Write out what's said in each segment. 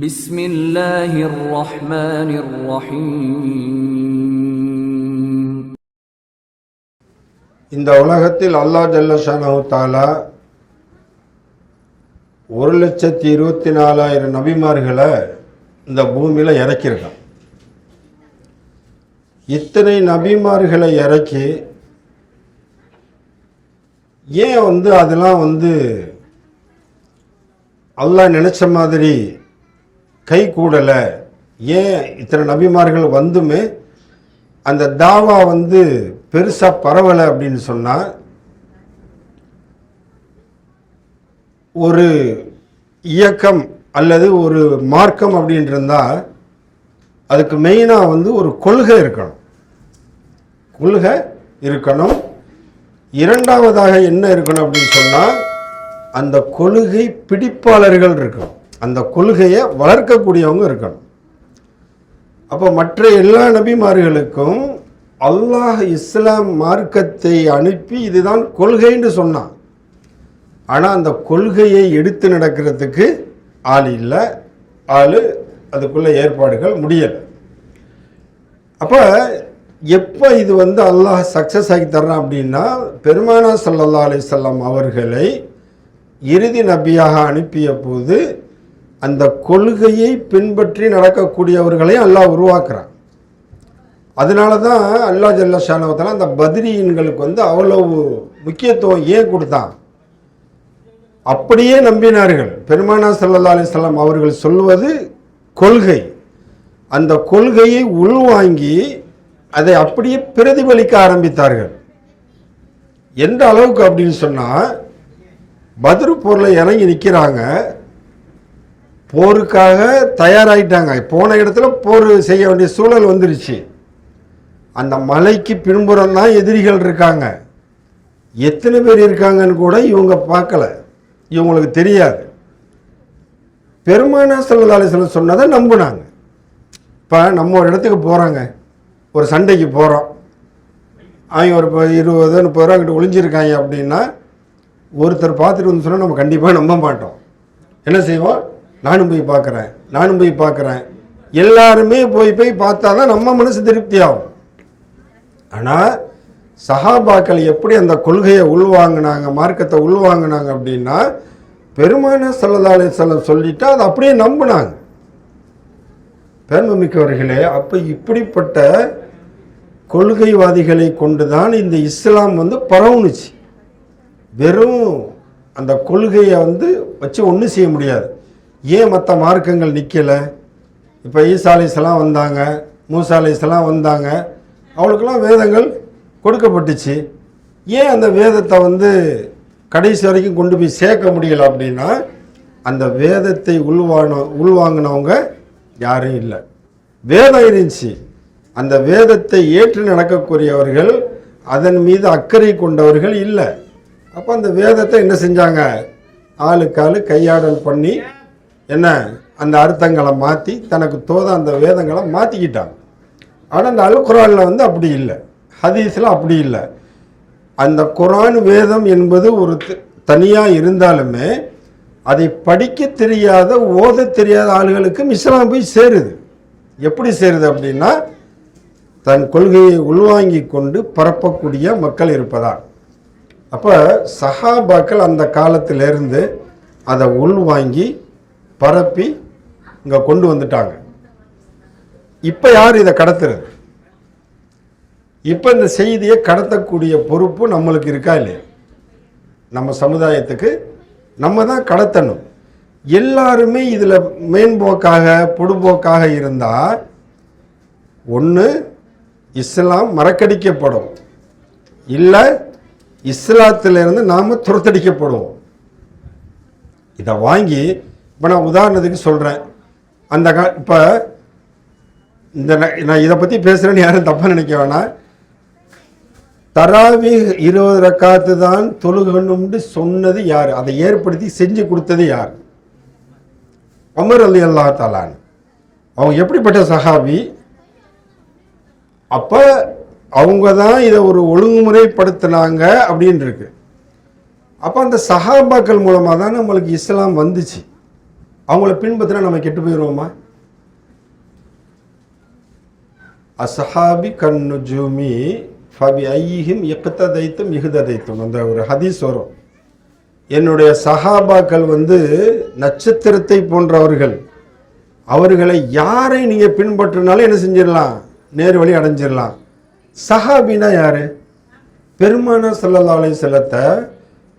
بسم الله الرحمن الرحيم. இந்த உலகத்தில் அல்லாஹ் ஜல்ல ஷானஹு தஆலா 1,24,000 நபிமார்களை இந்த பூமியில் இறக்கியிருக்கான். இத்தனை நபிமார்களை இறக்கி ஏன் அதெல்லாம் அல்லாஹ் நினைச்ச மாதிரி கை கூடலை, ஏன் இத்தனை நபிமார்கள் வந்துமே அந்த தாவா பெருசாக பரவலை அப்படின்னு சொன்னால், ஒரு இயக்கம் அல்லது ஒரு மார்க்கம் அப்படின்னு இருந்தால் அதுக்கு மெயினாக ஒரு கொள்கை இருக்கணும். இரண்டாவதாக என்ன இருக்கணும் அப்படின்னு சொன்னால், அந்த கொள்கை பிடிப்பாளர்கள் இருக்கணும், அந்த கொள்கையை வளர்க்கக்கூடியவங்க இருக்கணும். அப்போ மற்ற எல்லா நபிமார்களுக்கும் அல்லாஹ் இஸ்லாம் மார்க்கத்தை அனுப்பி இதுதான் கொள்கைன்னு சொன்னான். ஆனால் அந்த கொள்கையை எடுத்து நடக்கிறதுக்கு ஆள் இல்லை, அதுக்குள்ள ஏற்பாடுகள் முடியலை. அப்போ எப்போ இது அல்லாஹ் சக்ஸஸ் ஆகி தர்றான் அப்படின்னா, பெருமானார் ஸல்லல்லாஹு அலைஹி வஸல்லம் அவர்களை இறுதி நபியாக அனுப்பிய போது அந்த கொள்கையை பின்பற்றி நடக்கக்கூடியவர்களை அல்லாஹ் உருவாக்குறான். அதனால தான் அல்லாஹ் ஜல்ல ஷானஹு தஆலா அந்த பத்ரீன்களுக்கு அவ்வளவு முக்கியத்துவம் ஏன் கொடுத்தான். அப்படியே நம்பினார்கள். பெருமானார் ஸல்லல்லாஹு அலைஹி வஸல்லம் அவர்கள் சொல்வது கொள்கை, அந்த கொள்கையை உள்வாங்கி அதை அப்படியே பிரதிபலிக்க ஆரம்பித்தார்கள். எந்த அளவுக்கு அப்படின்னு சொன்னால், பத்ரு போரில் இறங்கி நிற்கிறாங்க, போருக்காக தயாராகிட்டாங்க. போன இடத்துல போர் செய்ய வேண்டிய சூழல் வந்துருச்சு. அந்த மலைக்கு பின்புறம் தான் எதிரிகள் இருக்காங்க. எத்தனை பேர் இருக்காங்கன்னு கூட இவங்க பார்க்கல, இவங்களுக்கு தெரியாது. பெருமானார் ஸல்லல்லாஹு அலைஹி வஸல்லம் சொன்னதை நம்பினாங்க. இப்போ நம்ம ஒரு இடத்துக்கு போகிறாங்க, ஒரு சண்டைக்கு போகிறோம், அவங்க ஒரு 20-30 ரூபா கிட்ட ஒளிஞ்சிருக்காங்க அப்படின்னா ஒருத்தர் பார்த்துட்டு சொன்னால் நம்ம கண்டிப்பாக நம்ப மாட்டோம். என்ன செய்வோம்? நானும் போய் பார்க்குறேன். எல்லாருமே போய் பார்த்தா தான் நம்ம மனசு திருப்தி ஆகும். ஆனால் சஹாபாக்கள் எப்படி அந்த கொள்கையை உள்வாங்கினாங்க, மார்க்கத்தை உள்வாங்கினாங்க அப்படின்னா, பெருமானார் ஸல்லல்லாஹு அலைஹி வஸல்லம் சொல்லிட்டா அதை அப்படியே நம்பினாங்க. பெருமைமிக்கவர்களே, அப்போ இப்படிப்பட்ட கொள்கைவாதிகளை கொண்டு தான் இந்த இஸ்லாம் பரவுனுச்சு. வெறும் அந்த கொள்கையை வச்சு ஒன்றும் செய்ய முடியாது. ஏன் மற்ற மார்க்கங்கள் நிற்கலை? இப்போ ஈசா அலைஹிஸ்ஸலாம் வந்தாங்க, மூசா அலைஹிஸ்ஸலாம் வந்தாங்க, அவளுக்கெல்லாம் வேதங்கள் கொடுக்கப்பட்டுச்சு. ஏன் அந்த வேதத்தை கடைசி வரைக்கும் கொண்டு போய் சேர்க்க முடியலை அப்படின்னா, அந்த வேதத்தை உள்வாங்கினவங்க யாரும் இல்லை. வேதம் இருந்துச்சு, அந்த வேதத்தை ஏற்று நடக்கக்கூடியவர்கள், அதன் மீது அக்கறை கொண்டவர்கள் இல்லை. அப்போ அந்த வேதத்தை என்ன செஞ்சாங்க? ஆளுக்காளு கையாடல் பண்ணி அந்த அர்த்தங்களை மாற்றி தனக்கு தோத அந்த வேதங்களை மாற்றிக்கிட்டாங்க. ஆனால் அந்த அல் குரானில் அப்படி இல்லை, ஹதீஸில் அப்படி இல்லை. அந்த குரான் வேதம் என்பது ஒரு தனியாக இருந்தாலுமே அதை படிக்க தெரியாத, ஓத தெரியாத ஆளுகளுக்கு இஸ்லாம் போய் சேருது. எப்படி சேருது அப்படின்னா, தன் கொள்கையை உள்வாங்கி கொண்டு பரப்பக்கூடிய மக்கள் இருப்பதால். அப்போ சஹாபாக்கள் அந்த காலத்திலேருந்து அதை உள்வாங்கி பரப்பி இங்கே கொண்டு வந்துட்டாங்க. இப்போ யார் இதை கடத்துறது? இப்போ இந்த செய்தியை கடத்தக்கூடிய பொறுப்பு நம்மளுக்கு இருக்கா இல்லையா? நம்ம சமுதாயத்துக்கு நம்ம தான் கடத்தணும். எல்லாருமே இதில் மேன்போக்காக பொடுபோக்காக இருந்தால், ஒன்று இஸ்லாம் மறக்கடிக்கப்படும், இல்லை இஸ்லாத்திலிருந்து நாம் துரத்தடிக்கப்படுவோம். இதை வாங்கி இப்போ நான் உதாரணத்துக்கு சொல்கிறேன். இப்போ நான் இதை பற்றி பேசுகிறேன்னு யாரும் தப்பாக நினைக்க வேணாம். தராவீஹ் 20 ரக்காத்து தான் தொழுகணும்னு சொன்னது யார்? அதை ஏற்படுத்தி செஞ்சு கொடுத்தது யார்? உமர் ரலியல்லாஹு தஆலா. அவங்க எப்படிப்பட்ட சஹாபி? அப்போ அவங்க தான் இதை ஒரு ஒழுங்குமுறைப்படுத்தினாங்க அப்படின்னு இருக்கு. அப்போ அந்த சஹாபாக்கள் மூலமாக தான் நம்மளுக்கு இஸ்லாம் வந்துச்சு. அவங்கள பின்பற்றினா நம்ம கெட்டு போயிடுவோமா? அஸ்ஹாபி கன்னுஜூமி ஃபபி ஐஹிம் இக்ததைத்தும் இஹ்ததைத்தும், அந்த ஒரு ஹதீஸ் வரும். என்னுடைய சஹாபாக்கள் நட்சத்திரத்தை போன்றவர்கள், அவர்களை யாரை நீங்கள் பின்பற்றினாலும் என்ன செஞ்சிடலாம், நேர் வழி அடைஞ்சிடலாம். சஹாபினா யாரு? பெருமானார் ஸல்லல்லாஹு அலைஹி வஸல்லத்தை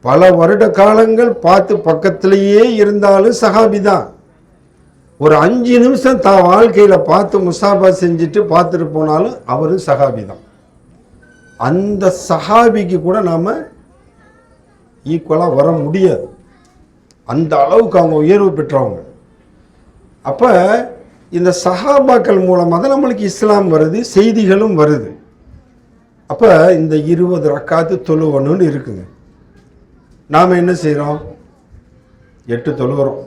பல வருட காலங்கள் பார்த்து பக்கத்திலேயே இருந்தாலும் சஹாபி தான். ஒரு 5 நிமிஷம் தான் வாழ்க்கையில் பார்த்து முசாபா செஞ்சுட்டு பார்த்துட்டு போனாலும் அவரும் சஹாபி தான். அந்த சஹாபிக்கு கூட நாம் ஈக்குவலாக வர முடியாது. அந்த அளவுக்கு அவங்க உயர்வு பெற்றவங்க. அப்போ இந்த சஹாபாக்கள் மூலமாக தான் நம்மளுக்கு இஸ்லாம் வருது, செய்திகளும் வருது. அப்போ இந்த 20 ரக்காத்து தொழுவணும்னு இருக்குங்க. நாம் என்ன செய்கிறோம்? 8 தொழுகிறோம்.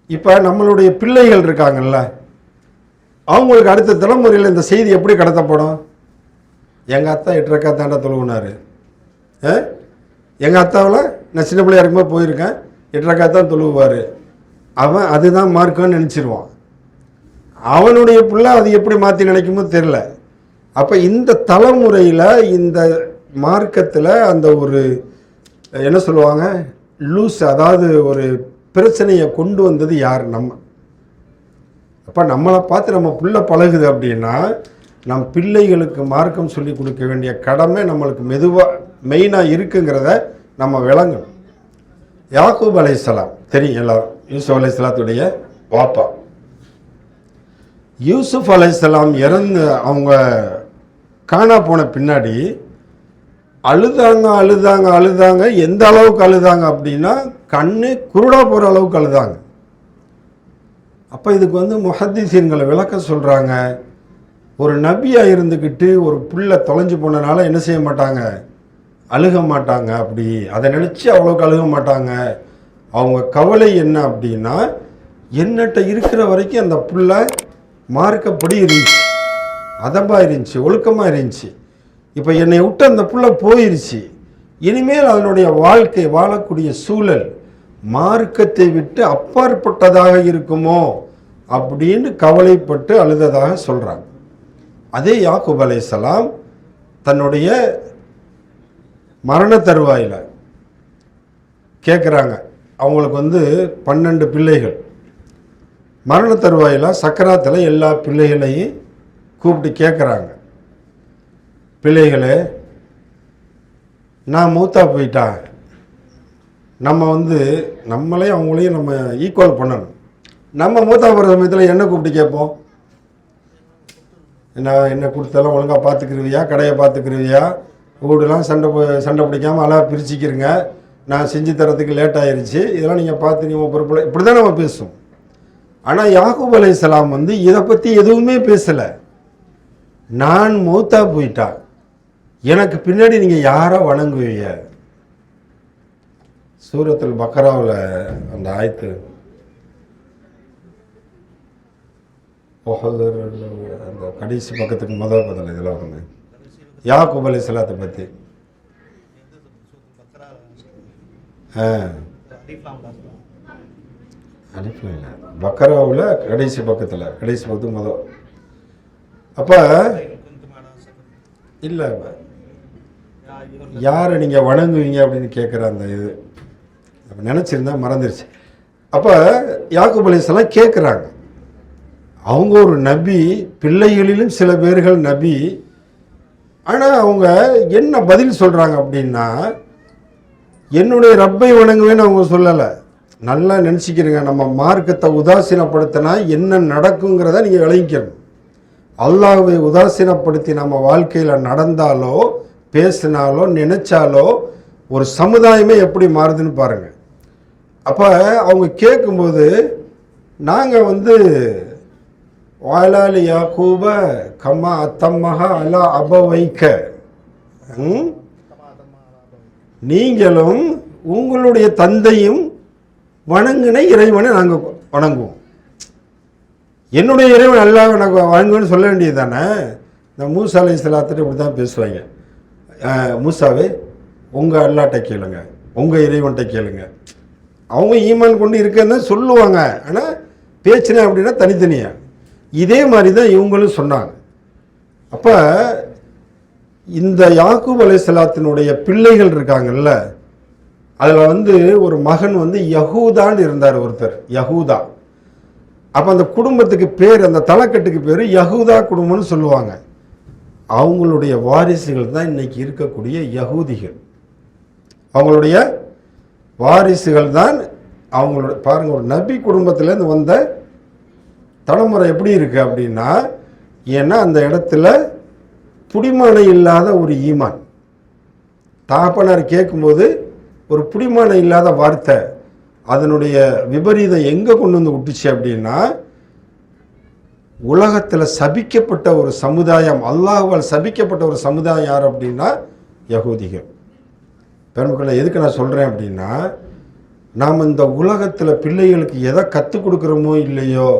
இப்போ நம்மளுடைய பிள்ளைகள் இருக்காங்கல்ல, அவங்களுக்கு அடுத்த தலைமுறையில் இந்த செய்தி எப்படி கடத்தப்படும்? எங்கள் அத்தா 8 ரக்காத்தாண்டா தொழுவினார், எங்கள் அத்தாவில் நான் சின்ன பிள்ளையா இருக்கும்போது போயிருக்கேன், 8 ரக்காத்தான் தொழுவார், அவன் அதுதான் மார்க்குன்னு நினச்சிருவான். அவனுடைய பிள்ளை அது எப்படி மாற்றி நினைக்குமோ தெரில. அப்போ இந்த தலைமுறையில் இந்த மார்க்கத்தில் அந்த ஒரு என்ன சொல்லுவாங்க, லூஸ், அதாவது ஒரு பிரச்சனையை கொண்டு வந்தது யார்? நம்ம. அப்போ நம்மளை பார்த்து நம்ம பிள்ளை பழகுது அப்படின்னா நம் பிள்ளைகளுக்கு மார்க்கம் சொல்லி கொடுக்க வேண்டிய கடமை நம்மளுக்கு மெயினாக இருக்குங்கிறத நம்ம விளங்கணும். யாக்கூப் அலைஹிஸ்ஸலாம் தெரியும் எல்லாரும், யூசுப் அலைஹிஸ்ஸலாத்துடைய வாப்பா. யூசுப் அலைஹிஸ்ஸலாம் இறந்து அவங்க காணா போன பின்னாடி அழுதாங்க. எந்த அளவுக்கு அழுதாங்க அப்படின்னா கண்ணு குருடா போகிற அளவுக்கு அழுதாங்க. அப்போ இதுக்கு முஹத்திஸீன்களை விளக்க சொல்கிறாங்க, ஒரு நபியாக இருந்துக்கிட்டு ஒரு புள்ள தொலைஞ்சு போனனால என்ன செய்ய மாட்டாங்க, அழுக மாட்டாங்க. அப்படி அதை நினச்சி அவ்வளோக்கு அழுக மாட்டாங்க. அவங்க கவலை என்ன அப்படின்னா, என்னட்ட இருக்கிற வரைக்கும் அந்த புள்ள மார்க்கப்படி இருந்துச்சு, அதமாக இருந்துச்சு, ஒழுக்கமாக இருந்துச்சு. இப்போ என்னை விட்டு அந்த புள்ள போயிருச்சு, இனிமேல் அதனுடைய வாழ்க்கை வாழக்கூடிய சூழல் மார்க்கத்தை விட்டு அப்பாற்பட்டதாக இருக்குமோ அப்படின்னு கவலைப்பட்டு அழுததாக சொல்கிறாங்க. அதே யாக்கூப் அலைஹிஸ்ஸலாம் தன்னுடைய மரண தருவாயில் கேட்குறாங்க. அவங்களுக்கு 12 பிள்ளைகள். மரண தருவாயில் சக்கராத்தில் எல்லா பிள்ளைகளையும் கூப்பிட்டு கேட்குறாங்க, பிள்ளைகளே, நான் மூத்தா போயிட்டா, நம்ம நம்மளே அவங்களையும் நம்ம ஈக்குவல் பண்ணணும். நம்ம மூத்தா போகிற சமயத்தில் என்ன கூப்பிட்டு கேட்போம்? என்ன கொடுத்தாலும் ஒழுங்காக பார்த்துக்கிருவியா, கடையை பார்த்துக்கிருவியா, வீடுலாம் சண்டை பிடிக்காமல் அழகாக பிரிச்சுக்கிருங்க, நான் செஞ்சு தரத்துக்கு லேட் ஆயிடுச்சு, இதெல்லாம் நீங்கள் பார்த்து நீங்கள் பொறுப்பில், இப்படி தான் நம்ம பேசுவோம். ஆனால் யாக்கூப் அலைஹிஸ்ஸலாம் இதை பற்றி எதுவுமே பேசலை. நான் மௌத்தா போயிட்டா எனக்கு பின்னாடி நீங்கள் யாரை வணங்குவீங்க? சூரத்துல் பக்ராவில் அந்த ஆயத்து, அந்த கடைசி பக்கத்துக்கு முதல் பதில் இதில் வருங்க, யாக்கூப் அலைஹிஸ்ஸலாத்தை பற்றி. பக்ராவில் கடைசி பக்கத்துக்கு முதல். அப்போ இல்லை, யாரை நீங்கள் வணங்குவீங்க அப்படின்னு கேட்குற அந்த இது அப்போ நினச்சிருந்தா மறந்துருச்சு. அப்போ யாக்கூப் அலைஹிஸ்ஸலாம் கேட்குறாங்க. அவங்க ஒரு நபி, பிள்ளைகளிலும் சில பேர்கள் நபி. ஆனால் அவங்க என்ன பதில் சொல்கிறாங்க அப்படின்னா, என்னுடைய ரப்பை வணங்குவேன்னு அவங்க சொல்லலை. நல்லா நினச்சிக்கிறீங்க, நம்ம மார்க்கத்தை உதாசீனப்படுத்தினா என்ன நடக்குங்கிறத நீங்கள் விளங்கிக்கணும். அல்லாஹ்வை உதாசீனப்படுத்தி நம்ம வாழ்க்கையில் நடந்தாலோ பேசினாலோ நினைச்சாலோ ஒரு சமுதாயமே எப்படி மாறுதுன்னு பாருங்கள். அப்போ அவங்க கேட்கும்போது, நாங்கள் வாலாலி யாக்கூப கம்மா அத்தம்மஹா அலா அபவைக்க, நீங்களும் உங்களுடைய தந்தையும் வணங்கின இறைவனை நாங்கள் வணங்குவோம். என்னுடைய இறைவன் அல்லாஹ் எனக்கு வணங்குவேன்னு சொல்ல வேண்டியது தானே. இந்த மூசா அலைஹிஸ்ஸலாத்துட்டு இப்படி தான் பேசுவாங்க, மூசாவே உங்கள் அல்லாட்ட கேளுங்க, உங்கள் இறைவன்கிட்ட கேளுங்க. அவங்க ஈமான் கொண்டு இருக்கன்னு தான் சொல்லுவாங்க. ஆனால் பேச்சினேன் அப்படின்னா தனித்தனியாக. இதே மாதிரி தான் இவங்களும் சொன்னாங்க. அப்போ இந்த யாக்கூப் அலைஹிஸ்ஸலாத்தினுடைய பிள்ளைகள் இருக்காங்கல்ல, அதில் ஒரு மகன் யஹூதான்னு இருந்தார் ஒருத்தர், யஹூதா. அப்போ அந்த குடும்பத்துக்கு பேர், அந்த தலைக்கட்டுக்கு பேர் யஹூதா குடும்பம்னு சொல்லுவாங்க. அவங்களுடைய வாரிசுகள் தான் இன்னைக்கு இருக்கக்கூடிய யகூதிகள். அவங்களுடைய வாரிசுகள் தான் அவங்களோட. பாருங்கள், ஒரு நபி குடும்பத்திலேருந்து வந்த தலைமுறை எப்படி இருக்குது அப்படின்னா, ஏன்னா அந்த இடத்துல புடிமானம் இல்லாத ஒரு ஈமான். தாப்பனார் கேட்கும்போது ஒரு புடிமானம் இல்லாத வார்த்தை, அதனுடைய விபரீதம் எங்கே கொண்டு வந்து விட்டுச்சு அப்படின்னா, உலகத்தில் சபிக்கப்பட்ட ஒரு சமுதாயம், அல்லாஹ்வால் சபிக்கப்பட்ட ஒரு சமுதாயம் யார் அப்படின்னா யகூதிகள். பெருமக்களை எதுக்கு நான் சொல்கிறேன் அப்படின்னா, நாம் இந்த உலகத்தில் பிள்ளைகளுக்கு எதை கற்றுக் கொடுக்குறோமோ இல்லையோ,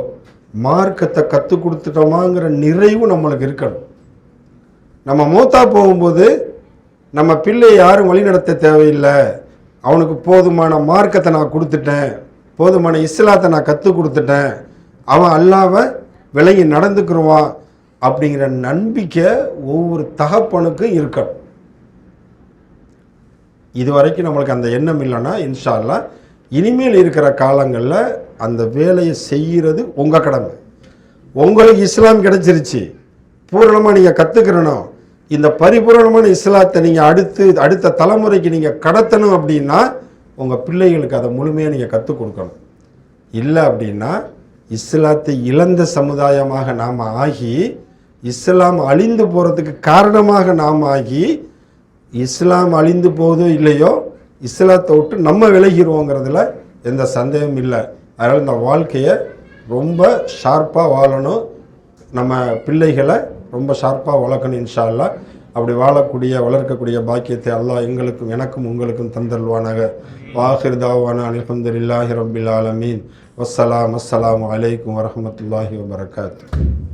மார்க்கத்தை கற்றுக் கொடுத்துட்டோமாங்கிற நிறைவு நம்மளுக்கு இருக்கணும். நம்ம மூத்தா போகும்போது நம்ம பிள்ளை யாரும் வழிநடத்த தேவையில்லை, அவனுக்கு போதுமான மார்க்கத்தை நான் கொடுத்துட்டேன், போதுமான இஸ்லாத்தை நான் கற்றுக் கொடுத்துட்டேன், அவன் அல்லாஹ்வை விலகி நடந்துக்குருவான் அப்படிங்கிற நம்பிக்கை ஒவ்வொரு தகப்பனுக்கும் இருக்கணும். இது வரைக்கும் நம்மளுக்கு அந்த எண்ணம் இல்லைன்னா இன்ஷா அல்லாஹ் இனிமேல் இருக்கிற காலங்களில் அந்த வேலையை செய்கிறது உங்கள் கடமை. உங்களுக்கு இஸ்லாம் கிடைச்சிருச்சு, பூரணமாக நீங்கள் கற்றுக்கிறணும். இந்த பரிபூரணமான இஸ்லாத்தை நீங்கள் அடுத்த தலைமுறைக்கு நீங்கள் கடத்தணும் அப்படின்னா உங்கள் பிள்ளைகளுக்கு அதை முழுமையாக நீங்கள் கற்றுக் கொடுக்கணும். இல்லை அப்படின்னா இஸ்லாத்தை இழந்த சமுதாயமாக நாம் ஆகி, இஸ்லாம் அழிந்து போகிறதுக்கு காரணமாக நாம் ஆகி, இஸ்லாம் அழிந்து போகுதோ இல்லையோ இஸ்லாத்தை விட்டு நம்ம விலகிடுவோங்கிறதுல எந்த சந்தேகமும் இல்லை. அதனால் இந்த வாழ்க்கையை ரொம்ப ஷார்ப்பாக வாழணும், நம்ம பிள்ளைகளை ரொம்ப ஷார்ப்பாக வளர்க்கணும் இன்ஷா அல்லாஹ். அப்படி வளர்க்கக்கூடிய பாக்கியத்தை அல்லாஹ் எங்களுக்கும் எனக்கும் உங்களுக்கும் தந்தல்வானாக. வாஹிர் தாவானா அல்ஹம்துலில்லாஹி ரப்பில் ஆலமீன். வஸ்ஸலாமு அலைக்கும் வரஹ்மத்துல்லாஹி வபரகாத்துஹு.